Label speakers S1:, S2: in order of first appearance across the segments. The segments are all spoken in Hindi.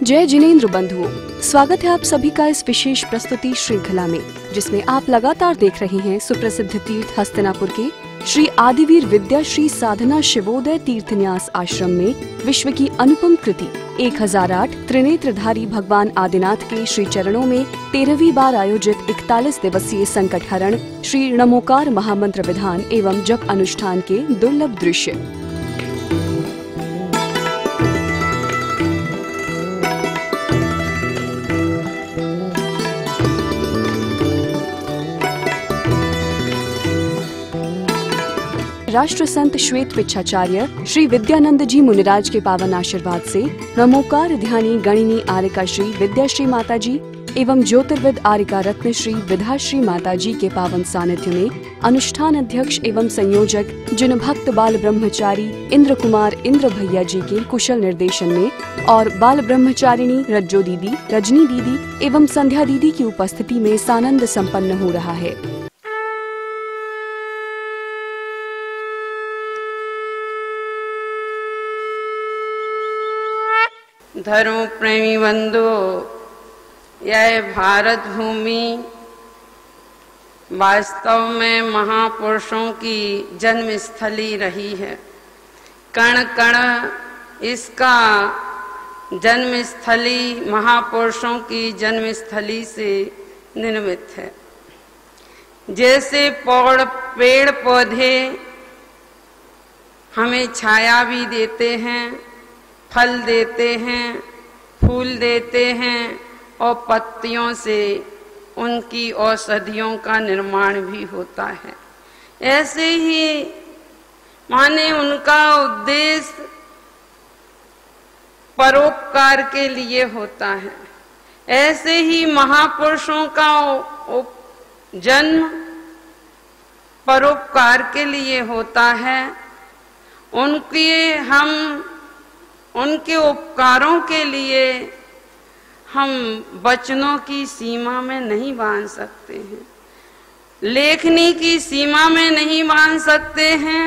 S1: जय जिनेंद्र बंधुओं, स्वागत है आप सभी का इस विशेष प्रस्तुति श्रृंखला में, जिसमें आप लगातार देख रहे हैं सुप्रसिद्ध तीर्थ हस्तिनापुर के श्री आदिवीर विद्या श्री साधना शिवोदय तीर्थन्यास आश्रम में विश्व की अनुपम कृति 1008 त्रिनेत्रधारी भगवान आदिनाथ के श्री चरणों में 13वीं बार आयोजित 41 दिवसीय संकट हरण श्री नमोकार महामंत्र विधान एवं जप अनुष्ठान के दुर्लभ दृश्य। राष्ट्र संत श्वेत पिच्छाचार्य श्री विद्यानंद जी मुनिराज के पावन आशीर्वाद से नमोकार ध्यानी गणिनी आर्यका श्री विद्याश्री माता जी एवं ज्योतिर्विद आर्यका रत्न श्री विधाश्री माता जी के पावन सानिध्य में अनुष्ठान अध्यक्ष एवं संयोजक जिन भक्त बाल ब्रह्मचारी इंद्र कुमार इंद्र भैया जी के कुशल निर्देशन में और बाल ब्रह्मचारिणी रज्जो दीदी, रजनी दीदी एवं संध्या दीदी की उपस्थिति में सानंद संपन्न हो रहा है।
S2: धर्म प्रेमी बंधु, यह भारत भूमि वास्तव में महापुरुषों की जन्मस्थली रही है। कण कण इसका जन्मस्थली महापुरुषों की जन्मस्थली से निर्मित है। जैसे पेड़ पौधे हमें छाया भी देते हैं, फल देते हैं, फूल देते हैं और पत्तियों से उनकी औषधियों का निर्माण भी होता है। ऐसे ही माने उनका उद्देश्य परोपकार के लिए होता है। ऐसे ही महापुरुषों का जन्म परोपकार के लिए होता है। उनके उपकारों के लिए हम वचनों की सीमा में नहीं बांध सकते हैं, लेखनी की सीमा में नहीं बांध सकते हैं।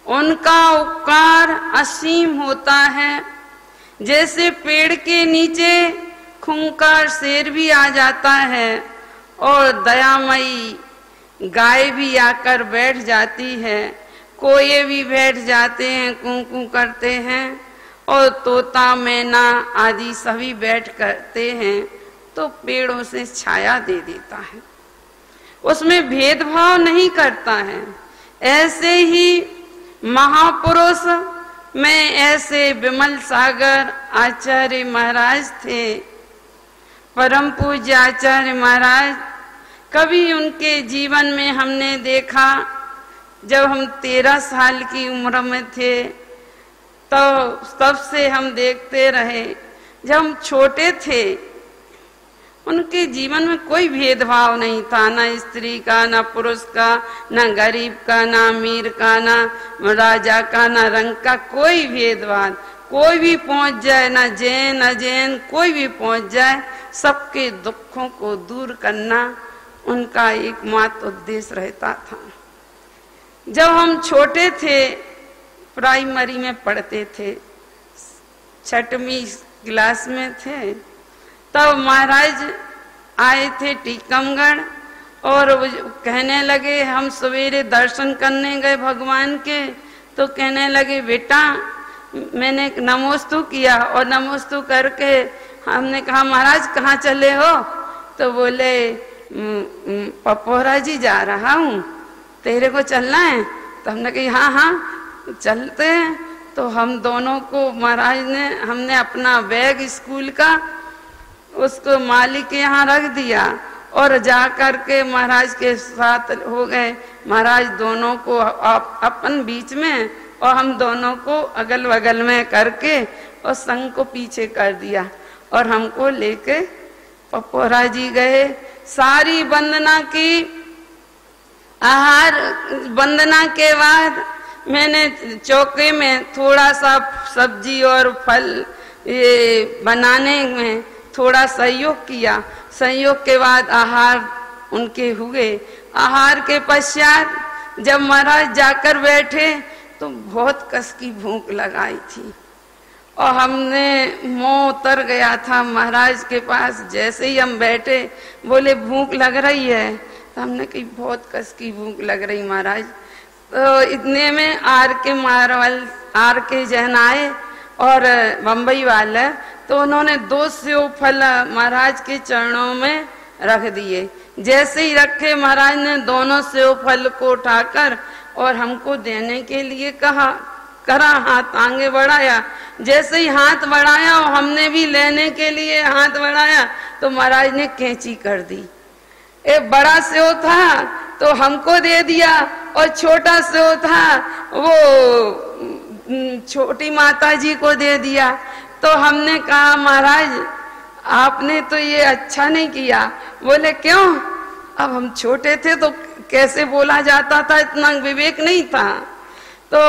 S2: उनका उपकार असीम होता है। जैसे पेड़ के नीचे खूंखार शेर भी आ जाता है और दयामयी गाय भी आकर बैठ जाती है, कोये भी बैठ जाते हैं, कूं कूं करते हैं और तोता मैना आदि सभी बैठ करते हैं, तो पेड़ों से छाया दे देता है, उसमें भेदभाव नहीं करता है। ऐसे ही महापुरुष में ऐसे विमल सागर आचार्य महाराज थे, परम पूज्य आचार्य महाराज। कभी उनके जीवन में हमने देखा, जब हम 13 साल की उम्र में थे तो तब से हम देखते रहे। जब हम छोटे थे उनके जीवन में कोई भेदभाव नहीं था, ना स्त्री का, ना पुरुष का, ना गरीब का, ना अमीर का, ना राजा का, ना रंग का, कोई भेदभाव। कोई भी पहुंच जाए, ना जैन अजैन, कोई भी पहुंच जाए, सबके दुखों को दूर करना उनका एकमात्र उद्देश्य रहता था। जब हम छोटे थे, प्राइमरी में पढ़ते थे, 6वीं क्लास में थे, तब महाराज आए थे टीकमगढ़ और कहने लगे, हम सवेरे दर्शन करने गए भगवान के, तो कहने लगे बेटा, मैंने नमोस्तु किया और नमोस्तु करके हमने कहा महाराज कहाँ चले हो? तो बोले पपोरा जी जा रहा हूँ, तेरे को चलना है? तो हमने कहा हाँ हाँ चलते हैं। तो हम दोनों को महाराज ने, हमने अपना बैग स्कूल का उसको मालिक के यहाँ रख दिया और जा कर के महाराज के साथ हो गए। महाराज दोनों को अपन बीच में और हम दोनों को अगल बगल में करके और संग को पीछे कर दिया और हमको लेके पपोरा जी गए। सारी वंदना की, आहार वंदना के बाद मैंने चौके में थोड़ा सा सब्जी और फल ये बनाने में थोड़ा सहयोग किया। सहयोग के बाद आहार उनके हुए। आहार के पश्चात जब महाराज जाकर बैठे तो बहुत कस की भूख लगाई थी और हमने मोह उतर गया था महाराज के पास। जैसे ही हम बैठे बोले भूख लग रही है, तो हमने कही बहुत कस की भूख लग रही महाराज। तो इतने में आर के जैन आए और बम्बई वाले, तो उन्होंने 2 सेव फल महाराज के चरणों में रख दिए। जैसे ही रखे महाराज ने दोनों सेव फल को उठाकर और हमको देने के लिए करा, हाथ आगे बढ़ाया। जैसे ही हाथ बढ़ाया और हमने भी लेने के लिए हाथ बढ़ाया, तो महाराज ने कैंची कर दी। एक बड़ा सेव था तो हमको दे दिया, और छोटा सेव था वो छोटी माता जी को दे दिया। तो हमने कहा महाराज आपने तो ये अच्छा नहीं किया। बोले क्यों? अब हम छोटे थे तो कैसे बोला जाता था, इतना विवेक नहीं था। तो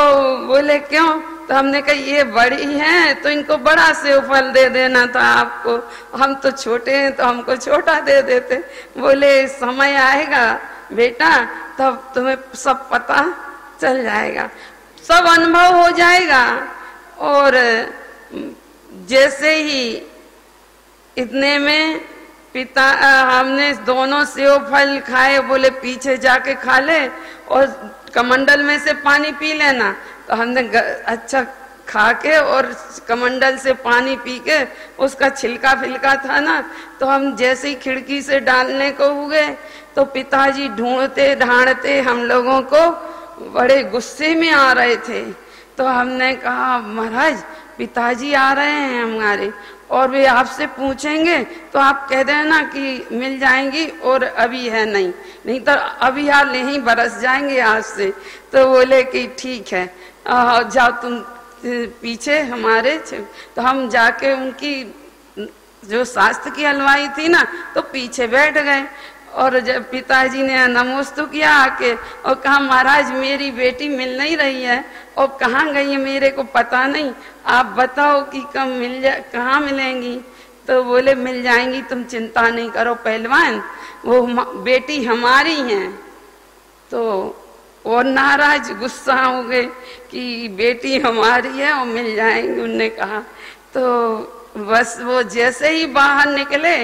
S2: बोले क्यों? तो हमने कहा ये बड़ी हैं तो इनको बड़ा सेव फल दे देना था आपको, हम तो छोटे हैं तो हमको छोटा दे देते। बोले समय आएगा बेटा तब तुम्हें सब पता चल जाएगा, सब अनुभव हो जाएगा। और जैसे ही इतने में पिता हमने दोनों सेव फल खाए। बोले पीछे जाके खा ले और कमंडल में से पानी पी लेना। तो हमने अच्छा खा के और कमंडल से पानी पी के, उसका छिलका फिलका था ना, तो हम जैसे ही खिड़की से डालने को हुए तो पिताजी ढूंढते ढांढते हम लोगों को बड़े गुस्से में आ रहे थे। तो हमने कहा महाराज पिताजी आ रहे हैं हमारे, और वे आपसे पूछेंगे तो आप कह देना कि मिल जाएंगी और अभी है नहीं तो अभी हाल नहीं बरस जाएंगे आज से। तो बोले कि ठीक है जाओ तुम पीछे हमारे। तो हम जाके उनकी जो शास्त्र की हलवाई थी ना, तो पीछे बैठ गए। और जब पिताजी ने नमोस्तु किया आके और कहा महाराज मेरी बेटी मिल नहीं रही है और कहाँ गई है मेरे को पता नहीं, आप बताओ कि कहाँ मिलेंगी। तो बोले मिल जाएंगी तुम चिंता नहीं करो पहलवान, वो बेटी हमारी है। तो और नाराज गुस्सा हो गए कि बेटी हमारी है और मिल जाएंगी उनने कहा। तो बस वो जैसे ही बाहर निकले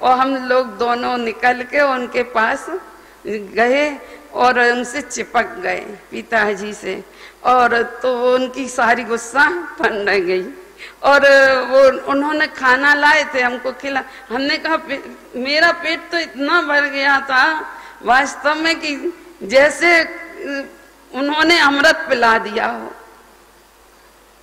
S2: और हम लोग दोनों निकल के उनके पास गए और उनसे चिपक गए पिताजी से। और तो उनकी सारी गुस्सा ठंड गई। और वो उन्होंने खाना लाए थे हमको खिला। हमने कहा मेरा पेट तो इतना भर गया था वास्तव में कि जैसे उन्होंने अमृत पिला दिया हो।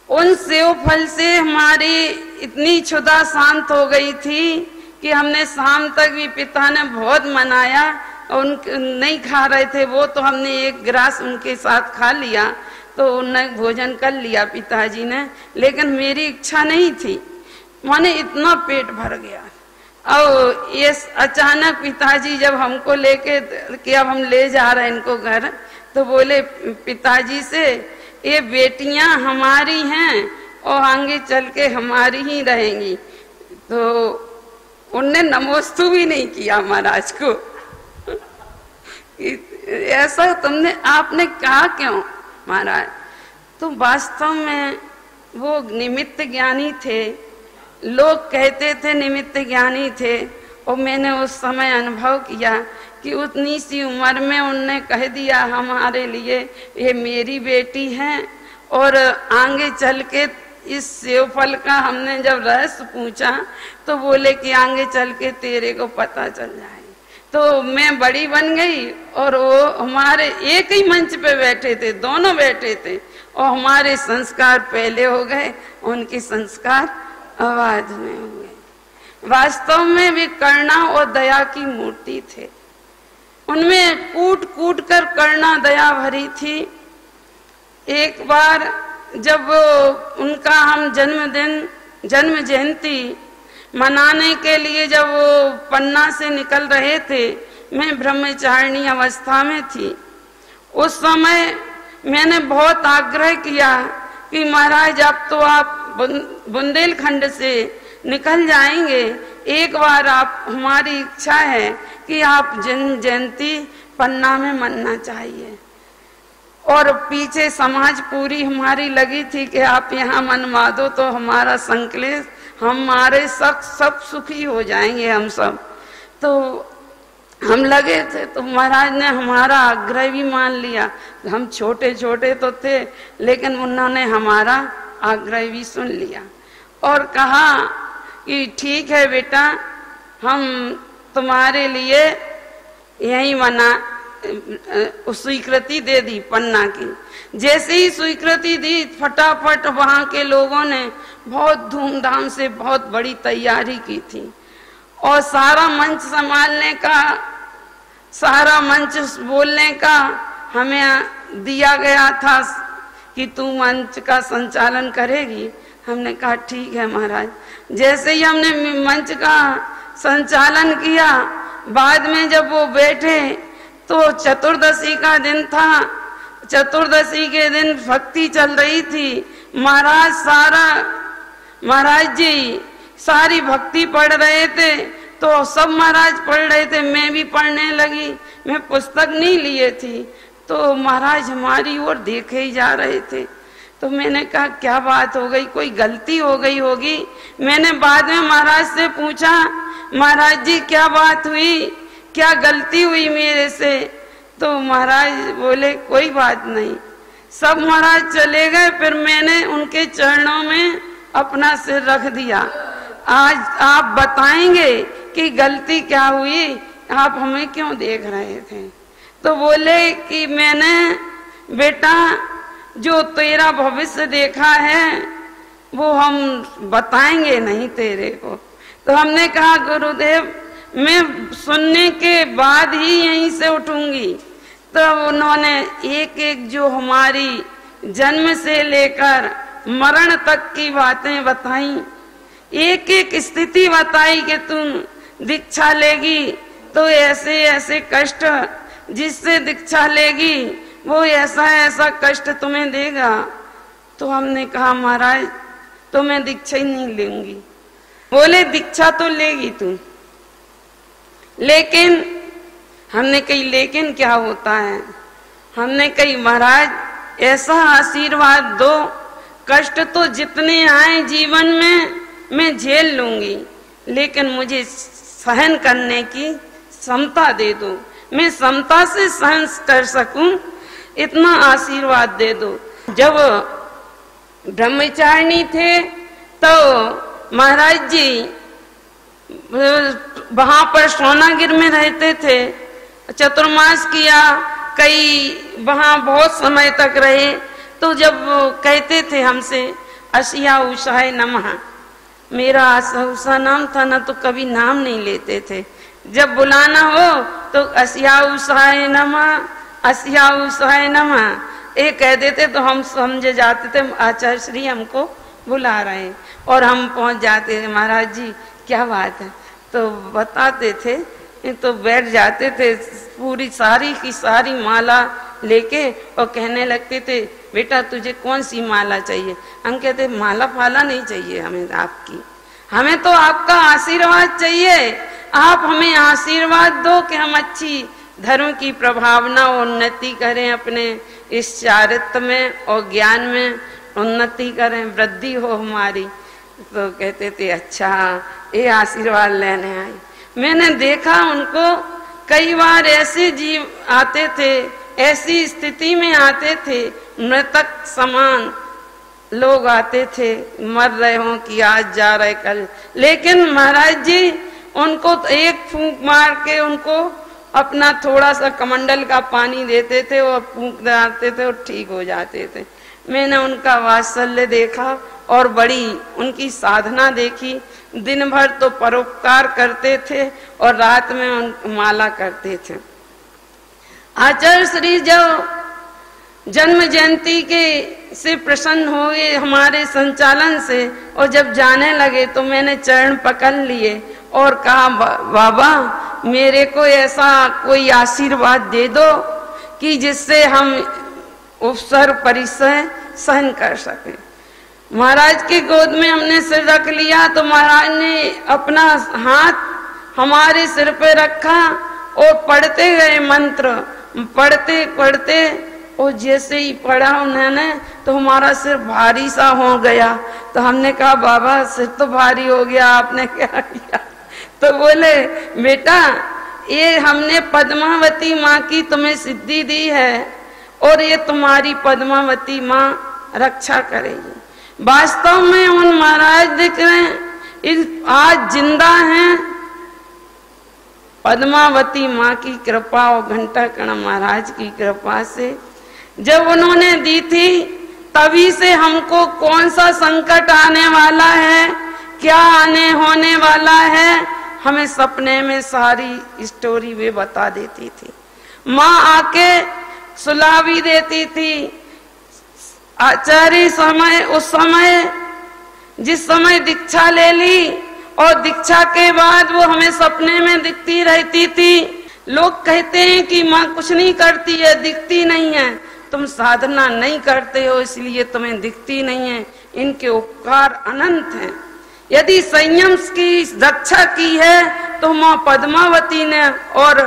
S2: उन सेव फल से हमारी इतनी क्षुधा शांत हो गई थी कि हमने शाम तक भी पिता ने बहुत मनाया, उन नहीं खा रहे थे वो, तो हमने एक गिलास उनके साथ खा लिया। तो उन्होंने भोजन कर लिया पिताजी ने, लेकिन मेरी इच्छा नहीं थी, माने इतना पेट भर गया। और ये अचानक पिताजी जब हमको लेके कि अब हम ले जा रहे हैं इनको घर, तो बोले पिताजी से ये बेटियां हमारी हैं और आगे चल के हमारी ही रहेंगी। तो उनने नमोस्तु भी नहीं किया महाराज को। ऐसा तुमने आपने कहा क्यों महाराज? तो वास्तव में वो निमित्त ज्ञानी थे, लोग कहते थे निमित्त ज्ञानी थे, और मैंने उस समय अनुभव किया कि उतनी सी उम्र में उनने कह दिया हमारे लिए ये मेरी बेटी है। और आगे चल के इस सेव फल का हमने जब रहस्य पूछा तो बोले कि आगे चल के तेरे को पता चल जाए। तो मैं बड़ी बन गई और वो हमारे एक ही मंच पे बैठे थे, दोनों बैठे थे, और हमारे संस्कार पहले हो गए, उनके संस्कार बाद में हो गए। वास्तव में वे करुणा और दया की मूर्ति थे, उनमें कूट कूट कर करुणा दया भरी थी। एक बार जब उनका हम जन्म जयंती मनाने के लिए जब वो पन्ना से निकल रहे थे, मैं ब्रह्मचारिणी अवस्था में थी। उस समय मैंने बहुत आग्रह किया कि महाराज अब तो आप बुंदेलखंड से निकल जाएंगे, एक बार आप हमारी इच्छा है कि आप जन्म जयंती पन्ना में मनना चाहिए। और पीछे समाज पूरी हमारी लगी थी कि आप यहाँ मनवा दो तो हमारा संकलेश, हमारे सब सुखी हो जाएंगे हम सब। तो हम लगे थे, तो महाराज ने हमारा आग्रह भी मान लिया। हम छोटे छोटे तो थे, लेकिन उन्होंने हमारा आग्रह भी सुन लिया और कहा कि ठीक है बेटा, हम तुम्हारे लिए यही स्वीकृति दे दी पन्ना की। जैसे ही स्वीकृति दी, फटाफट वहां के लोगों ने बहुत धूमधाम से बहुत बड़ी तैयारी की थी और सारा मंच संभालने का, सारा मंच बोलने का हमें दिया गया था कि तू मंच का संचालन करेगी। हमने कहा ठीक है महाराज। जैसे ही हमने मंच का संचालन किया, बाद में जब वो बैठे तो चतुर्दशी का दिन था। चतुर्दशी के दिन भक्ति चल रही थी। महाराज जी सारी भक्ति पढ़ रहे थे, तो सब महाराज पढ़ रहे थे, मैं भी पढ़ने लगी। मैं पुस्तक नहीं लिए थी, तो महाराज हमारी ओर देखे ही जा रहे थे। तो मैंने कहा क्या बात हो गई, कोई गलती हो गई होगी। मैंने बाद में महाराज से पूछा, महाराज जी क्या बात हुई, क्या गलती हुई मेरे से? तो महाराज बोले कोई बात नहीं। सब महाराज चले गए, फिर मैंने उनके चरणों में अपना सिर रख दिया। आज आप बताएंगे कि गलती क्या हुई, आप हमें क्यों देख रहे थे? तो बोले कि मैंने बेटा जो तेरा भविष्य देखा है वो हम बताएंगे नहीं तेरे को। तो हमने कहा गुरुदेव मैं सुनने के बाद ही यहीं से उठूंगी। तो उन्होंने एक एक जो हमारी जन्म से लेकर मरण तक की बातें बताई, एक एक स्थिति बताई कि तुम दीक्षा लेगी तो ऐसे ऐसे कष्ट, जिससे दीक्षा लेगी वो ऐसा ऐसा कष्ट तुम्हें देगा। तो हमने कहा महाराज तो मैं दीक्षा ही नहीं लूंगी। बोले दीक्षा तो लेगी तू, लेकिन हमने कही लेकिन क्या होता है? हमने कही महाराज ऐसा आशीर्वाद दो, कष्ट तो जितने आए जीवन में मैं झेल लूंगी, लेकिन मुझे सहन करने की क्षमता दे दो, मैं क्षमता से सहन कर सकूं, इतना आशीर्वाद दे दो। जब ब्रह्मचारिणी थे तो महाराज जी वहां पर सोनागिर में रहते थे, चतुर्मास किया, कई वहां बहुत समय तक रहे। तो जब कहते थे हमसे असिया उषाय नमः, मेरा आशा नाम था ना, तो कभी नाम नहीं लेते थे। जब बुलाना हो तो असिया उषाय नमः, असिया उषाय नमः ये कह देते, तो हम समझ जाते थे आचार्य श्री हमको बुला रहे हैं, और हम पहुंच जाते थे महाराज जी क्या बात है, तो बताते थे। तो बैठ जाते थे पूरी सारी की सारी माला लेके और कहने लगते थे बेटा तुझे कौन सी माला चाहिए? हम कहते माला फाला नहीं चाहिए हमें आपकी, हमें तो आपका आशीर्वाद चाहिए। आप हमें आशीर्वाद दो कि हम अच्छी धर्म की प्रभावना उन्नति करें, अपने इस चारित्र में और ज्ञान में उन्नति करें, वृद्धि हो हमारी। तो कहते थे अच्छा ये आशीर्वाद लेने आई। मैंने देखा उनको कई बार ऐसे जीव आते थे, ऐसी स्थिति में आते थे, मृतक समान लोग आते थे, मर रहे हों कि आज जा रहे कल, लेकिन महाराज जी उनको तो एक फूंक मार के उनको अपना थोड़ा सा कमंडल का पानी देते थे और फूंक डालते थे और ठीक हो जाते थे। मैंने उनका वात्सल्य देखा और बड़ी उनकी साधना देखी। दिन भर तो परोपकार करते थे और रात में उन माला करते थे। आचार्य श्री जब जन्म जयंती के से प्रसन्न हो गए हमारे संचालन से, और जब जाने लगे तो मैंने चरण पकड़ लिए और कहा बाबा मेरे को ऐसा कोई आशीर्वाद दे दो कि जिससे हम उपसर परिसर सहन कर सके। महाराज की गोद में हमने सिर रख लिया तो महाराज ने अपना हाथ हमारे सिर पे रखा और पढ़ते गए मंत्र, पढ़ते पढ़ते और जैसे ही पढ़ा उन्होंने तो हमारा सिर भारी सा हो गया। तो हमने कहा बाबा सिर तो भारी हो गया, आपने क्या किया? तो बोले बेटा ये हमने पद्मावती माँ की तुम्हें सिद्धि दी है और ये तुम्हारी पद्मावती माँ रक्षा करेगी। वास्तव में उन महाराज दिख रहे हैं, आज जिंदा हैं पद्मावती माँ की कृपा और घंटाकर्ण महाराज की कृपा से। जब उन्होंने दी थी तभी से हमको कौन सा संकट आने वाला है, क्या आने होने वाला है, हमें सपने में सारी स्टोरी वे बता देती थी। माँ आके सुला भी देती थी। आचार्य समय उस समय जिस समय दीक्षा ले ली और दीक्षा के बाद वो हमें सपने में दिखती रहती थी। लोग कहते हैं कि माँ कुछ नहीं करती है, दिखती नहीं है, तुम साधना नहीं करते हो इसलिए तुम्हें दिखती नहीं है। इनके उपकार अनंत हैं। यदि संयम की रक्षा की है तो माँ पद्मावती ने और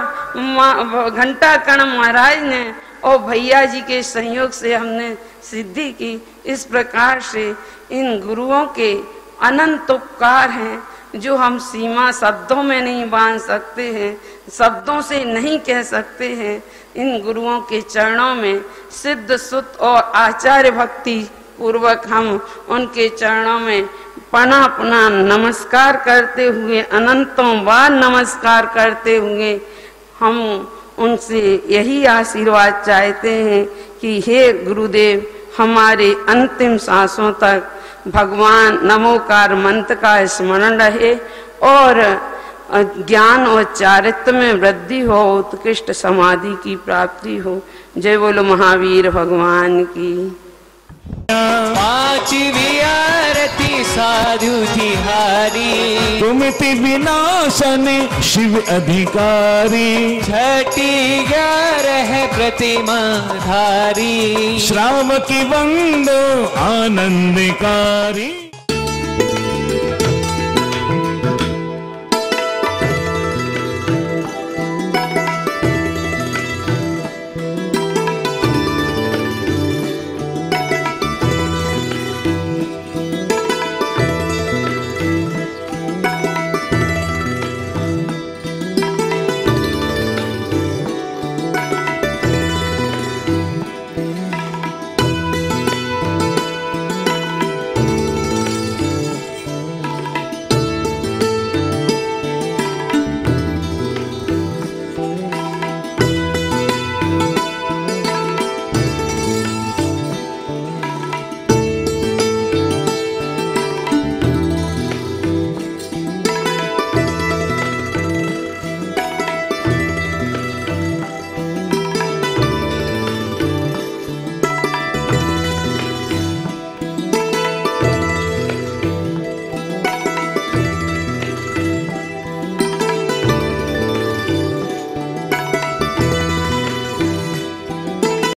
S2: घंटाकर्ण महाराज ने और भैया जी के सहयोग से हमने सिद्धि की। इस प्रकार से इन गुरुओं के अनंत उपकार हैं जो हम सीमा शब्दों में नहीं बांध सकते हैं, शब्दों से नहीं कह सकते हैं। इन गुरुओं के चरणों में सिद्ध सुत और आचार्य भक्ति पूर्वक हम उनके चरणों में पुनः पुनः नमस्कार करते हुए, अनंतों बार नमस्कार करते हुए हम उनसे यही आशीर्वाद चाहते हैं कि हे गुरुदेव हमारे अंतिम सांसों तक भगवान नमोकार मंत्र का स्मरण रहे और ज्ञान और चारित्र में वृद्धि हो, उत्कृष्ट समाधि की प्राप्ति हो। जय बोलो महावीर भगवान की।
S3: पांचवी आरती साधु तिहारी,
S4: तुमति विनाशन शिव अधिकारी।
S3: छठी 11 प्रतिमा धारी,
S4: श्रावकी वंदो आनंदकारी।